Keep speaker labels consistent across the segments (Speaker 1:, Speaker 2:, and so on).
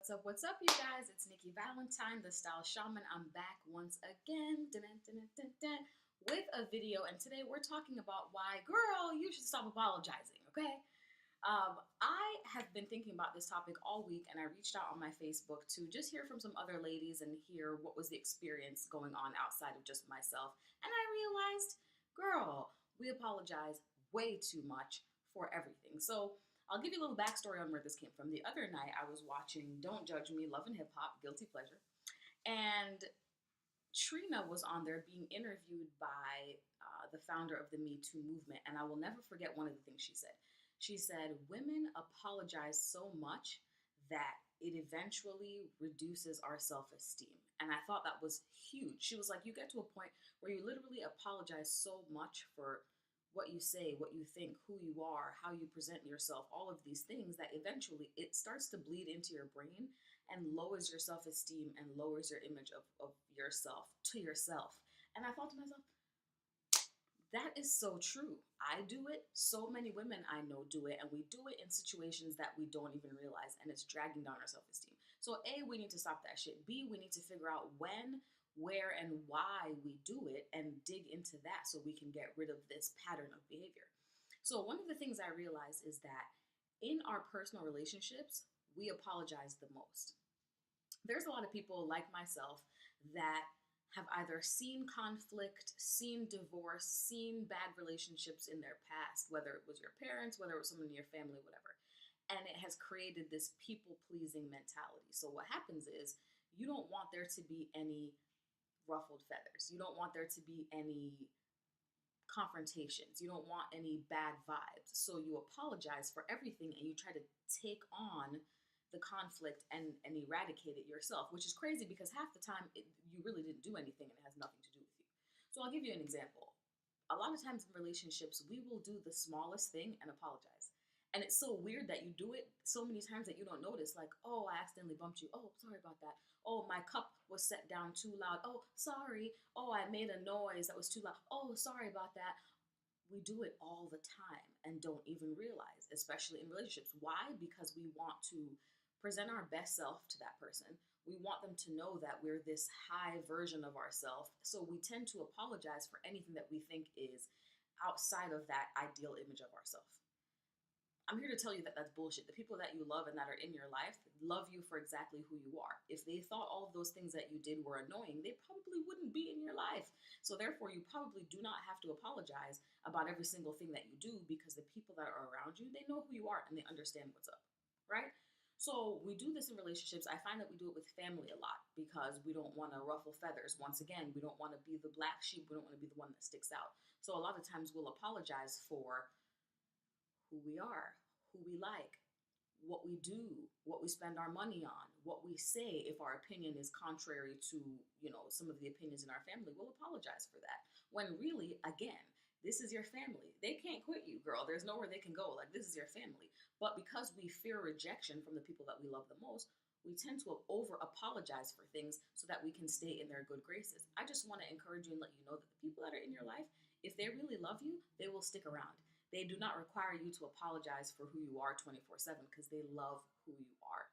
Speaker 1: What's up, you guys? It's Nikki Valentine, the Style Shaman. I'm back once again with a video, and today we're talking about why, girl, you should stop apologizing, okay? I have been thinking about this topic all week, and I reached out on my Facebook to just hear from some other ladies and hear what was the experience going on outside of just myself. And I realized, girl, we apologize way too much for everything. So I'll give you a little backstory on where this came from. The other night, I was watching Don't Judge Me, Love and Hip Hop, Guilty Pleasure, and Trina was on there being interviewed by the founder of the Me Too movement, and I will never forget one of the things she said. She said, "Women apologize so much that it eventually reduces our self esteem." And I thought that was huge. She was like, "You get to a point where you literally apologize so much for what you say, what you think, who you are, how you present yourself, all of these things that eventually it starts to bleed into your brain and lowers your self esteem and lowers your image of yourself to yourself." And I thought to myself, that is so true. I do it. So many women I know do it, and we do it in situations that we don't even realize, and it's dragging down our self esteem. So, A, we need to stop that shit. B, we need to figure out when, where, and why we do it and dig into that so we can get rid of this pattern of behavior. So, one of the things I realize is that in our personal relationships, we apologize the most. There's a lot of people like myself that have either seen conflict, seen divorce, seen bad relationships in their past, whether it was your parents, whether it was someone in your family, whatever. And it has created this people pleasing mentality. So what happens is you don't want there to be any ruffled feathers. You don't want there to be any confrontations. You don't want any bad vibes. So you apologize for everything and you try to take on the conflict and eradicate it yourself, which is crazy because half the time you really didn't do anything and it has nothing to do with you. So I'll give you an example. A lot of times in relationships, we will do the smallest thing and apologize. And it's so weird that you do it so many times that you don't notice. Like, oh, I accidentally bumped you. Oh, sorry about that. Oh, my cup was set down too loud. Oh, sorry. Oh, I made a noise that was too loud. Oh, sorry about that. We do it all the time and don't even realize, especially in relationships. Why? Because we want to present our best self to that person. We want them to know that we're this high version of ourselves. So we tend to apologize for anything that we think is outside of that ideal image of ourselves. I'm here to tell you that that's bullshit. The people that you love and that are in your life love you for exactly who you are. If they thought all of those things that you did were annoying, they probably wouldn't be in your life. So therefore, you probably do not have to apologize about every single thing that you do because the people that are around you, they know who you are and they understand what's up, right? So we do this in relationships. I find that we do it with family a lot because we don't want to ruffle feathers. Once again, we don't want to be the black sheep. We don't want to be the one that sticks out. So a lot of times we'll apologize for who we are, who we like, what we do, what we spend our money on, what we say if our opinion is contrary to, some of the opinions in our family. We'll apologize for that. When really, again, this is your family. They can't quit you, girl. There's nowhere they can go. Like, this is your family. But because we fear rejection from the people that we love the most, we tend to over apologize for things so that we can stay in their good graces. I just want to encourage you and let you know that the people that are in your life, if they really love you, they will stick around. They do not require you to apologize for who you are 24/7 because they love who you are.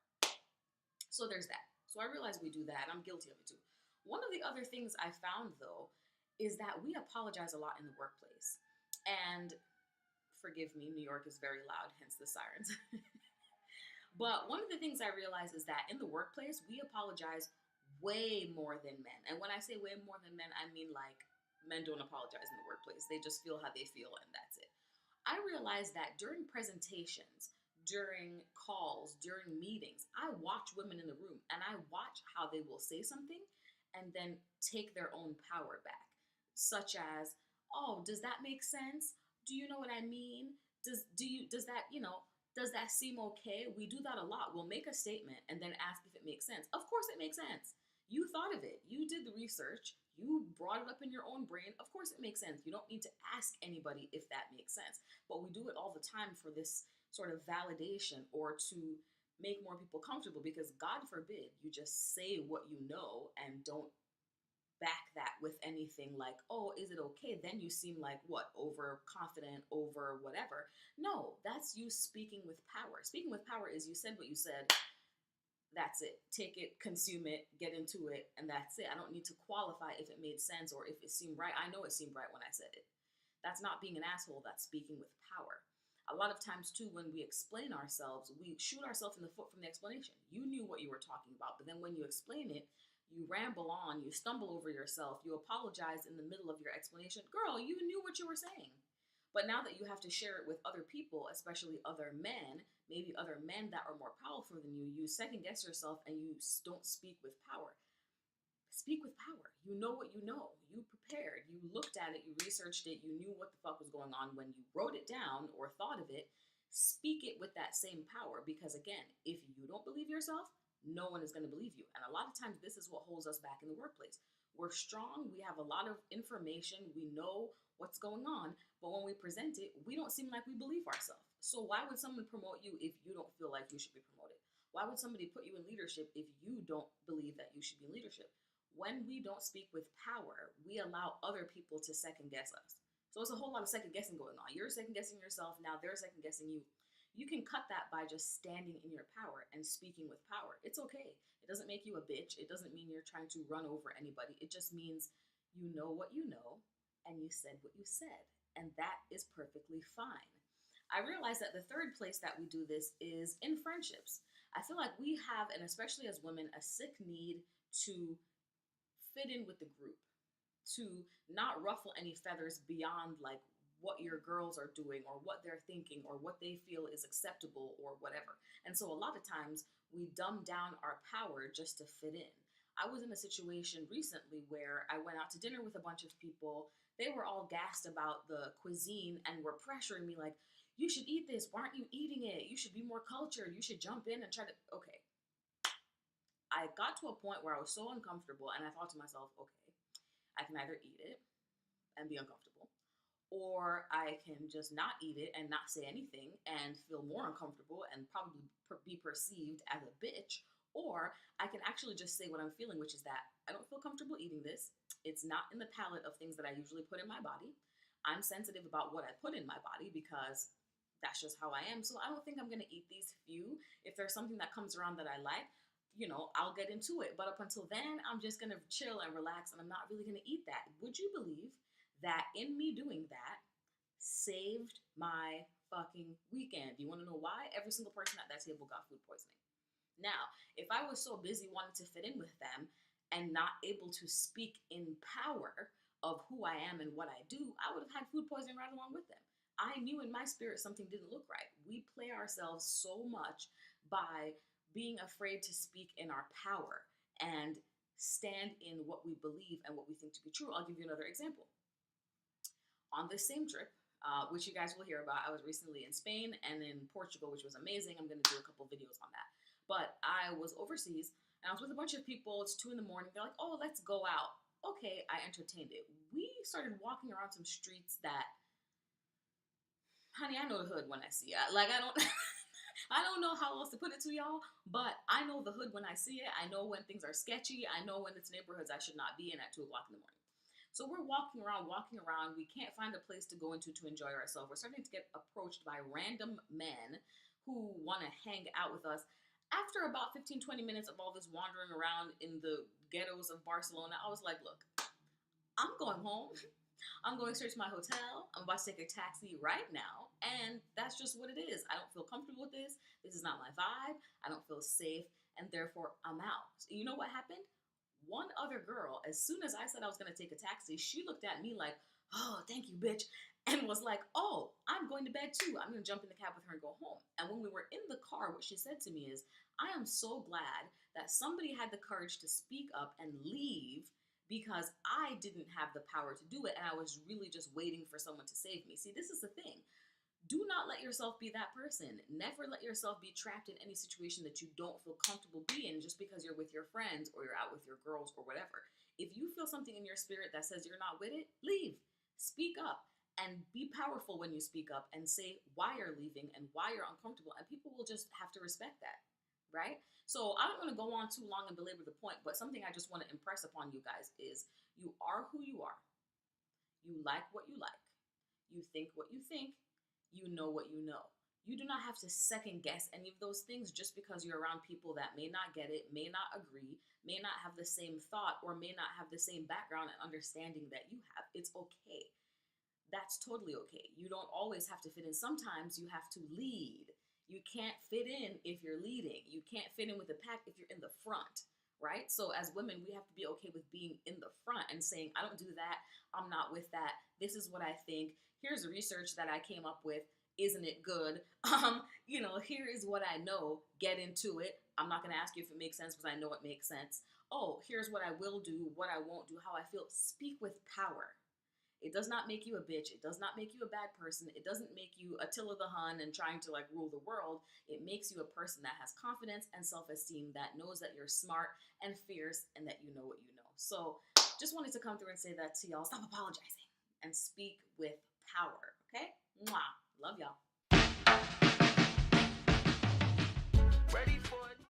Speaker 1: So there's that. So I realize we do that. I'm guilty of it too. One of the other things I found though is that we apologize a lot in the workplace. And forgive me, New York is very loud, hence the sirens. But one of the things I realize is that in the workplace, we apologize way more than men. And when I say way more than men, I mean like men don't apologize in the workplace. They just feel how they feel and that's it. I realized that during presentations, during calls, during meetings, I watch women in the room and I watch how they will say something and then take their own power back. Such as, oh, does that make sense? Do you know what I mean? Does that seem okay? We do that a lot. We'll make a statement and then ask if it makes sense. Of course it makes sense. You thought of it. You did the research. You brought it up in your own brain. Of course it makes sense. You don't need to ask anybody if that makes sense. But we do it all the time for this sort of validation or to make more people comfortable because God forbid you just say what you know and don't back that with anything like, oh, is it okay? Then you seem like what? Overconfident, over whatever. No, that's you speaking with power. Speaking with power is you said what you said. That's it. Take it, consume it, get into it, and that's it. I don't need to qualify if it made sense or if it seemed right. I know it seemed right when I said it. That's not being an asshole, that's speaking with power. A lot of times, too, when we explain ourselves, we shoot ourselves in the foot from the explanation. You knew what you were talking about, but then when you explain it, you ramble on, you stumble over yourself, you apologize in the middle of your explanation. Girl, you knew what you were saying. But now that you have to share it with other people, especially other men, maybe other men that are more powerful than you second guess yourself and you don't speak with power. Speak with power. You know what you know. You prepared. You looked at it. You researched it. You knew what the fuck was going on when you wrote it down or thought of it. Speak it with that same power because, again, if you don't believe yourself, no one is going to believe you. And a lot of times, this is what holds us back in the workplace. We're strong. We have a lot of information. We know what's going on. But when we present it, we don't seem like we believe ourselves. So, why would someone promote you if you don't feel like you should be promoted? Why would somebody put you in leadership if you don't believe that you should be in leadership? When we don't speak with power, we allow other people to second guess us. So it's a whole lot of second guessing going on. You're second guessing yourself, now they're second guessing you. You can cut that by just standing in your power and speaking with power. It's okay. It doesn't make you a bitch. It doesn't mean you're trying to run over anybody. It just means you know what you know and you said what you said. And that is perfectly fine. I realize that the third place that we do this is in friendships. I feel like we have, and especially as women, a sick need to fit in with the group, to not ruffle any feathers beyond like what your girls are doing or what they're thinking or what they feel is acceptable or whatever. And so a lot of times we dumb down our power just to fit in. I was in a situation recently where I went out to dinner with a bunch of people. They were all gassed about the cuisine and were pressuring me like, you should eat this. Why aren't you eating it? You should be more cultured. You should jump in and try to. Okay, I got to a point where I was so uncomfortable and I thought to myself, okay, I can either eat it and be uncomfortable, or I can just not eat it and not say anything and feel more uncomfortable and probably be perceived as a bitch, or I can actually just say what I'm feeling, which is that I don't feel comfortable eating this. It's not in the palette of things that I usually put in my body. I'm sensitive about what I put in my body because that's just how I am. So I don't think I'm going to eat these few. If there's something that comes around that I like, I'll get into it. But up until then, I'm just going to chill and relax and I'm not really going to eat that. Would you believe that in me doing that saved my fucking weekend? Do you want to know why? Every single person at that table got food poisoning. Now, if I was so busy wanting to fit in with them and not able to speak in power of who I am and what I do, I would have had food poisoning right along with them. I knew in my spirit something didn't look right. We play ourselves so much by being afraid to speak in our power and stand in what we believe and what we think to be true. I'll give you another example. On this same trip, which you guys will hear about, I was recently in Spain and in Portugal, which was amazing. I'm going to do a couple videos on that. But I was overseas and I was with a bunch of people. It's 2 a.m. They're like, oh, let's go out. Okay, I entertained it. We started walking around some streets that, honey, I know the hood when I see it. Like, I don't. I don't know how else to put it to y'all, but I know the hood when I see it. I know when things are sketchy. I know when it's neighborhoods I should not be in at 2 o'clock in the morning. So we're walking around. We can't find a place to go into to enjoy ourselves. We're starting to get approached by random men who want to hang out with us. After about 15-20 minutes of all this wandering around in the ghettos of Barcelona, I was like, look, I'm going home. I'm going straight to my hotel. I'm about to take a taxi right now. And that's just what it is. I don't feel comfortable with this. This is not my vibe. I don't feel safe. And therefore, I'm out. So you know what happened? One other girl, as soon as I said I was going to take a taxi, she looked at me like, oh, thank you, bitch. And was like, oh, I'm going to bed too. I'm going to jump in the cab with her and go home. And when we were in the car, what she said to me is, I am so glad that somebody had the courage to speak up and leave because I didn't have the power to do it and I was really just waiting for someone to save me. See, this is the thing. Do not let yourself be that person. Never let yourself be trapped in any situation that you don't feel comfortable being just because you're with your friends or you're out with your girls or whatever. If you feel something in your spirit that says you're not with it, leave. Speak up and be powerful when you speak up and say why you're leaving and why you're uncomfortable, and people will just have to respect that. Right? So I don't want to go on too long and belabor the point, but something I just want to impress upon you guys is you are who you are. You like what you like. You think what you think. You know what you know. You do not have to second guess any of those things just because you're around people that may not get it, may not agree, may not have the same thought, or may not have the same background and understanding that you have. It's okay. That's totally okay. You don't always have to fit in. Sometimes you have to lead. You can't fit in if you're leading. You can't fit in with the pack if you're in the front, right? So as women, we have to be okay with being in the front and saying, I don't do that. I'm not with that. This is what I think. Here's the research that I came up with. Isn't it good? Here is what I know. Get into it. I'm not going to ask you if it makes sense because I know it makes sense. Oh, here's what I will do, what I won't do, how I feel. Speak with power. It does not make you a bitch. It does not make you a bad person. It doesn't make you Attila the Hun and trying to like rule the world. It makes you a person that has confidence and self-esteem, that knows that you're smart and fierce and that you know what you know. So just wanted to come through and say that to y'all. Stop apologizing and speak with power. Okay? Mwah. Love y'all.